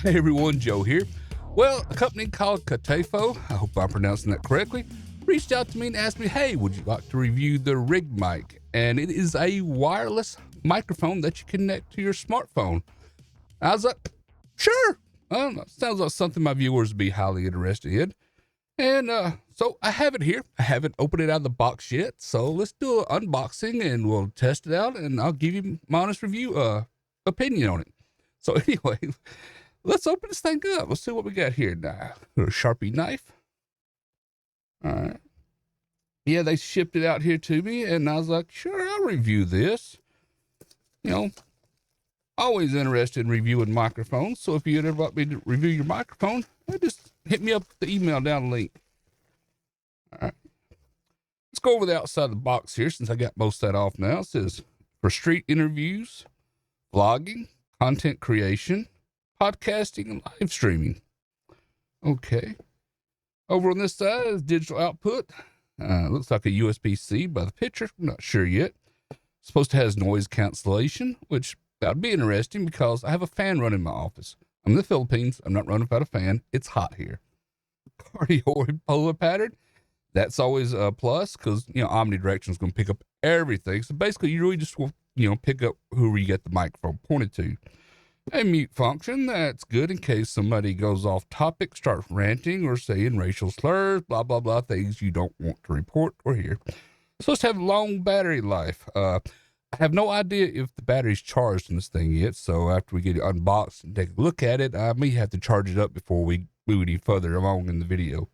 Hey everyone, Joe here. Well, a company called CaTeFo, I hope I'm pronouncing that correctly, reached out to me and asked me, hey, would you like to review the RigMic? And it is a wireless microphone that you connect to your smartphone. I was like, sure. Sounds like something my viewers would be highly interested in. And so I have it here. I haven't opened it out of the box yet. So let's do an unboxing and we'll test it out and I'll give you my honest review opinion on it. So anyway, let's open this thing up. Let's see what we got here now. A Sharpie knife. All right. Yeah, they shipped it out here to me, and I was like, sure, I'll review this. You know, always interested in reviewing microphones. So if you'd ever want me to review your microphone, just hit me up with the email down the link. All right. Let's go over the outside of the box here since I got most of that off now. It says for street interviews, vlogging, content creation, podcasting, and live streaming. Okay. Over on this side is digital output. Looks like a USB-C by the picture. I'm not sure yet. Supposed to have noise cancellation, which that would be interesting because I have a fan running in my office. I'm in the Philippines. I'm not running without a fan. It's hot here. Cardioid polar pattern. That's always a plus because, omnidirectional is going to pick up everything. So basically, you really just will, pick up whoever you get the microphone pointed to. A mute function, that's good in case somebody goes off topic, starts ranting or saying racial slurs, blah, blah, blah, things you don't want to report or hear. It's supposed to have long battery life. I have no idea if the battery's charged in this thing yet, so after we get it unboxed and take a look at it, I may have to charge it up before we move any further along in the video.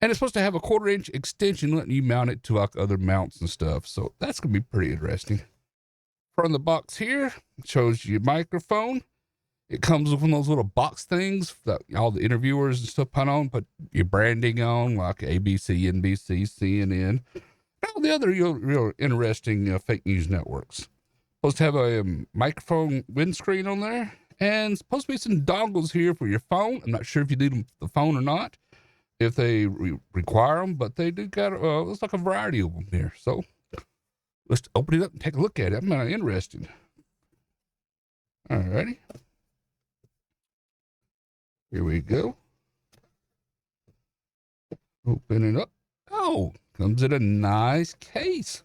And it's supposed to have a 1/4-inch extension letting you mount it to like other mounts and stuff, so that's going to be pretty interesting. From the box here, it shows you your microphone. It comes with one of those little box things that all the interviewers and stuff put on, put your branding on, like ABC, NBC, CNN, all the other real interesting fake news networks. Supposed to have a microphone windscreen on there, and supposed to be some dongles here for your phone. I'm not sure if you need them for the phone or not, if they require them, but they do got, looks like a variety of them here. So let's open it up and take a look at it. I'm kind of interested. Alrighty. Here we go. Open it up. Oh, comes in a nice case.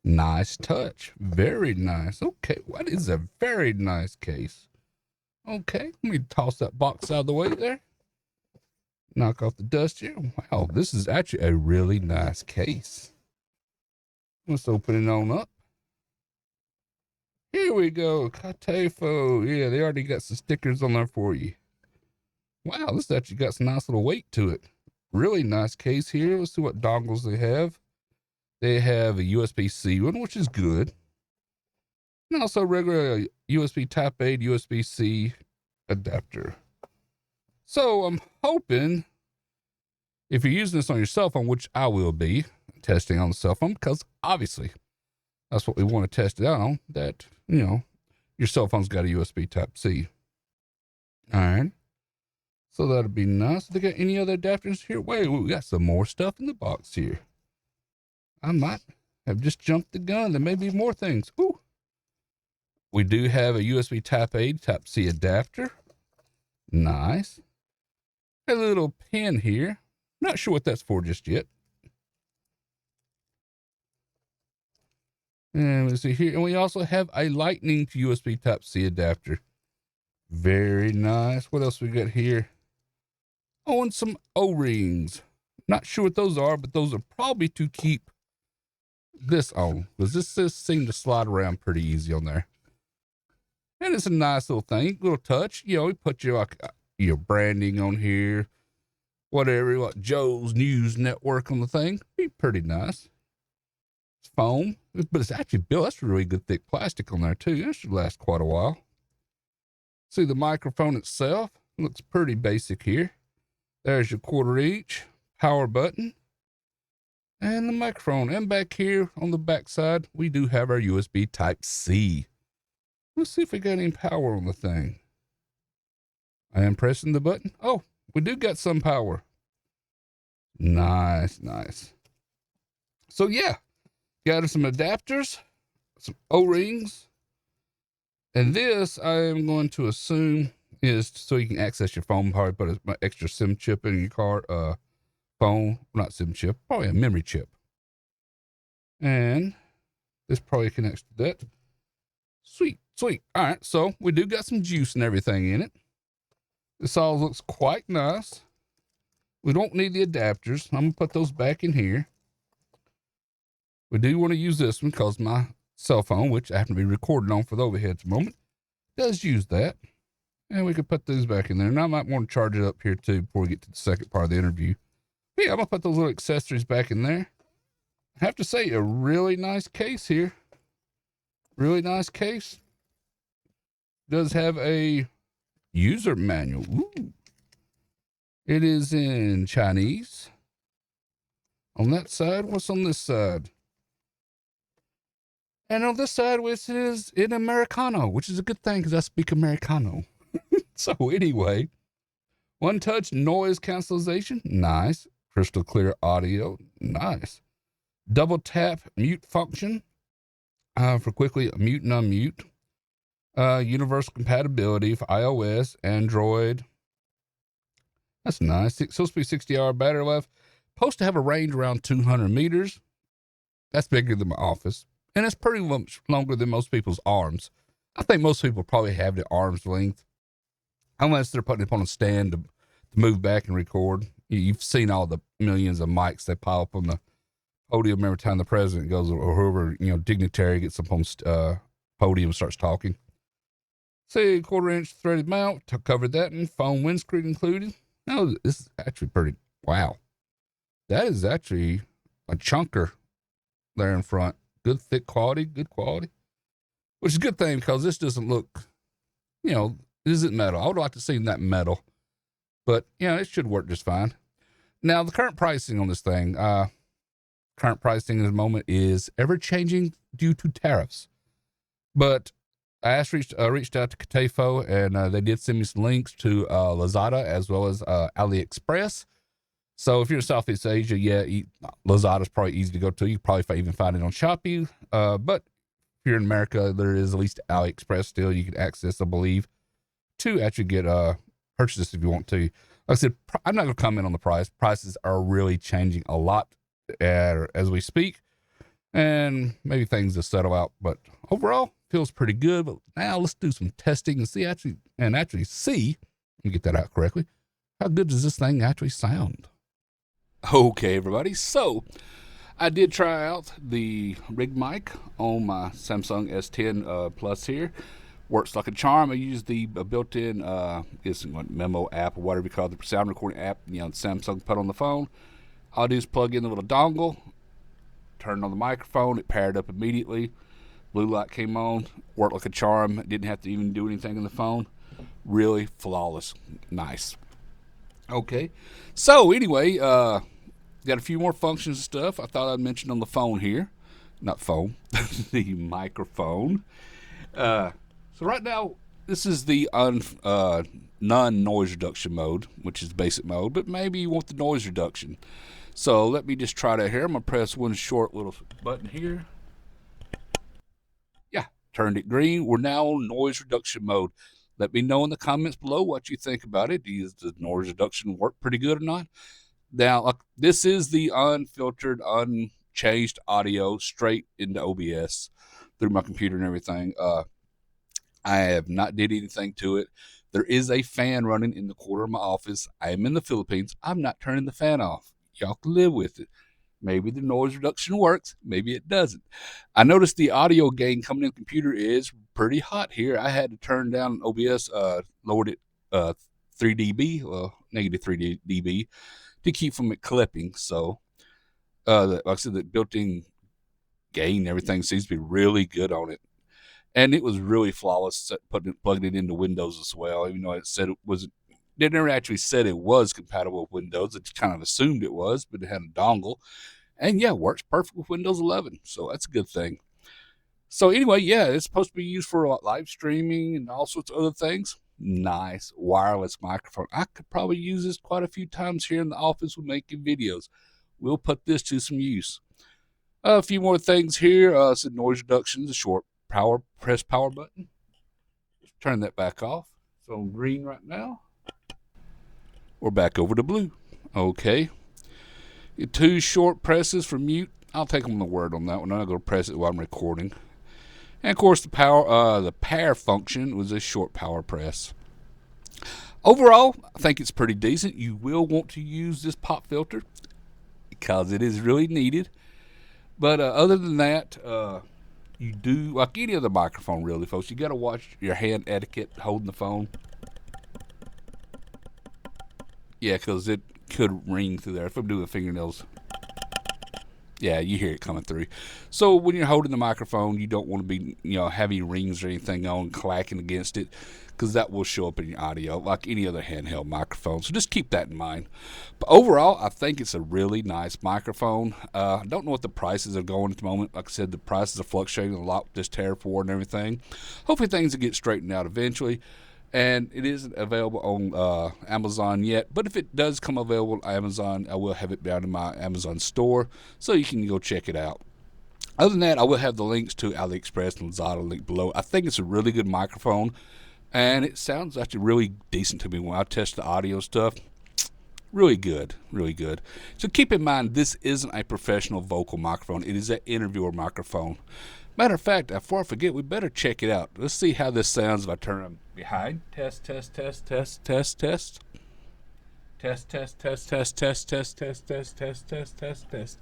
Nice touch. Very nice. Okay, what is a very nice case? Okay, let me toss that box out of the way there. Knock off the dust here. Wow, this is actually a really nice case. Let's open it on up. Here we go. CaTeFo. Yeah, they already got some stickers on there for you. Wow, this actually got some nice little weight to it. Really nice case here. Let's see what dongles they have. They have a USB-C one, which is good. And also regular USB Type-A, USB-C adapter. So I'm hoping if you're using this on your cell phone, which I will be testing on the cell phone, because obviously that's what we want to test it out on, that, your cell phone's got a USB Type-C. All right. So that'll be nice. They got any other adapters here? Wait, we got some more stuff in the box here. I might have just jumped the gun. There may be more things. Ooh. We do have a USB Type-A, Type-C adapter. Nice. A little pin here. Not sure what that's for just yet. And let's see here. And we also have a lightning to USB Type-C adapter. Very nice. What else we got here? Oh, and some O-rings. Not sure what those are, but those are probably to keep this on, because this just seemed to slide around pretty easy on there. And it's a nice little thing, little touch. We put your branding on here, whatever, like Joe's News Network on the thing. Be pretty nice. It's foam, but it's actually built. That's really good thick plastic on there too. That should last quite a while. See the microphone itself looks pretty basic here. There's your 1/4-inch power button and the microphone. And back here on the back side, we do have our USB Type-C. Let's see if we got any power on the thing. I am pressing the button. Oh, we do got some power. Nice, nice. So yeah, got some adapters, some O-rings, and this I am going to assume is so you can access your phone. Probably put an extra SIM chip in your car, phone, not SIM chip, probably a memory chip. And this probably connects to that. Sweet, sweet. All right, so we do got some juice and everything in it. This all looks quite nice. We don't need the adapters. I'm gonna put those back in here. We do want to use this one because my cell phone, which I happen to be recording on for the overhead at the moment, does use that. And we could put these back in there. And I might want to charge it up here too before we get to the second part of the interview. But yeah, I'm gonna put those little accessories back in there. I have to say, a really nice case here. Really nice case. Does have a user manual. Ooh. It is in Chinese. On that side, what's on this side? And on this side, which is in Americano, which is a good thing because I speak Americano. So anyway, one touch noise cancellation, nice. Crystal clear audio, nice. Double tap mute function for quickly mute and unmute. Universal compatibility for iOS, Android. That's nice. It's supposed to be 60-hour battery life. Supposed to have a range around 200 meters. That's bigger than my office. And it's pretty much longer than most people's arms. I think most people probably have the arm's length. Unless they're putting it on a stand to move back and record. You've seen all the millions of mics they pile up on the podium every time the president goes, or whoever, dignitary gets up on podium and starts talking. Say 1/4 inch threaded mount, covered that in foam windscreen included. No, this is actually pretty, wow. That is actually a chunker there in front. Good, thick quality, good quality. Which is a good thing because this doesn't look, this isn't metal. I would like to see that metal. But, it should work just fine. Now, the current pricing on this thing, current pricing at the moment is ever-changing due to tariffs. But I reached out to CaTeFo, and they did send me some links to Lazada as well as AliExpress. So if you're in Southeast Asia, Lazada's probably easy to go to. You can probably even find it on Shopee. But if you're in America, there is at least AliExpress still. You can access, I believe, to actually get purchase this if you want to. Like I said, I'm not going to comment on the price. Prices are really changing a lot as we speak. And maybe things will settle out. But overall, feels pretty good. But now let's do some testing and see, let me get that out correctly. How good does this thing actually sound? Okay, everybody. So I did try out the RigMic on my Samsung S10 Plus here. Works like a charm. I use the built-in memo app or whatever you call it, the sound recording app, Samsung put on the phone. All I do is plug in the little dongle, turn on the microphone, it paired up immediately. Blue light came on, worked like a charm. Didn't have to even do anything on the phone. Really flawless. Nice. Okay. So anyway, got a few more functions and stuff I thought I'd mention on the phone here. Not phone, the microphone. So right now, this is the non-noise reduction mode, which is basic mode, but maybe you want the noise reduction. So let me just try that here. I'm going to press one short little button here. Yeah, turned it green. We're now on noise reduction mode. Let me know in the comments below what you think about it. Does the noise reduction work pretty good or not? Now, this is the unfiltered, unchanged audio straight into OBS through my computer and everything. I have not did anything to it. There is a fan running in the corner of my office. I am in the Philippines. I'm not turning the fan off. Y'all can live with it. Maybe the noise reduction works. Maybe it doesn't. I noticed the audio gain coming in the computer is pretty hot here. I had to turn down OBS, lowered it 3 dB, negative 3 dB, to keep from it clipping. So, like I said, the built-in gain and everything seems to be really good on it. And it was really flawless plugging it into Windows as well, even though it said it wasn't. They never actually said it was compatible with Windows. It kind of assumed it was, but it had a dongle. And yeah, works perfect with Windows 11. So that's a good thing. So anyway, yeah, it's supposed to be used for live streaming and all sorts of other things. Nice wireless microphone. I could probably use this quite a few times here in the office when making videos. We'll put this to some use. A few more things here. Said noise reduction, the short press power button. Just turn that back off. It's on green right now. We're back over to blue. Okay. 2 short presses for mute. I'll take them on the word on that one. I'm not going to press it while I'm recording. And of course, the pair function was a short power press. Overall, I think it's pretty decent. You will want to use this pop filter because it is really needed. But other than that, you do, like any other microphone really, folks, you got to watch your hand etiquette holding the phone. Yeah, because it could ring through there. If I'm doing the fingernails, yeah, you hear it coming through. So when you're holding the microphone, you don't want to be, heavy rings or anything on clacking against it, because that will show up in your audio like any other handheld microphone. So just keep that in mind. But overall, I think it's a really nice microphone. I don't know what the prices are going at the moment. Like I said, the prices are fluctuating a lot with this tariff war and everything. Hopefully things will get straightened out eventually. And it isn't available on Amazon yet. But if it does come available on Amazon, I will have it down in my Amazon store, so you can go check it out. Other than that, I will have the links to AliExpress and Lazada linked below. I think it's a really good microphone, and it sounds actually really decent to me when I test the audio stuff. Really good, really good. So keep in mind, this isn't a professional vocal microphone. It is an interviewer microphone. Matter of fact, before I forget, we better check it out. Let's see how this sounds if I turn them behind. Test, test, test, test, test, test. Test, test, test, test, test, test, test, test, test, test, test, test.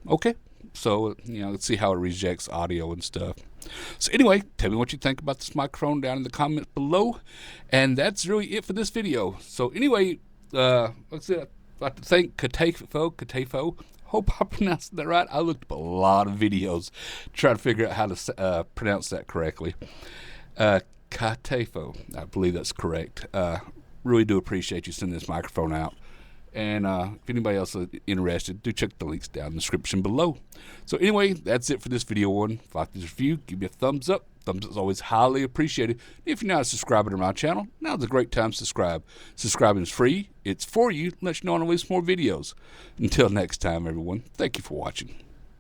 Okay. So, let's see how it rejects audio and stuff. So anyway, tell me what you think about this microphone down in the comments below. And that's really it for this video. So anyway, like I said, I'd like to thank CaTeFo. Hope I pronounced that right. I looked up a lot of videos to try to figure out how to pronounce that correctly. CaTeFo, I believe that's correct. Really do appreciate you sending this microphone out. And if anybody else is interested, do check the links down in the description below. So anyway, that's it for this video one. If you like this review, give me a thumbs up. Thumbs up is always highly appreciated. If you're not a subscriber to my channel, now's a great time to subscribe. Subscribing is free. It's for you. Let you know when I release more videos. Until next time, everyone, thank you for watching.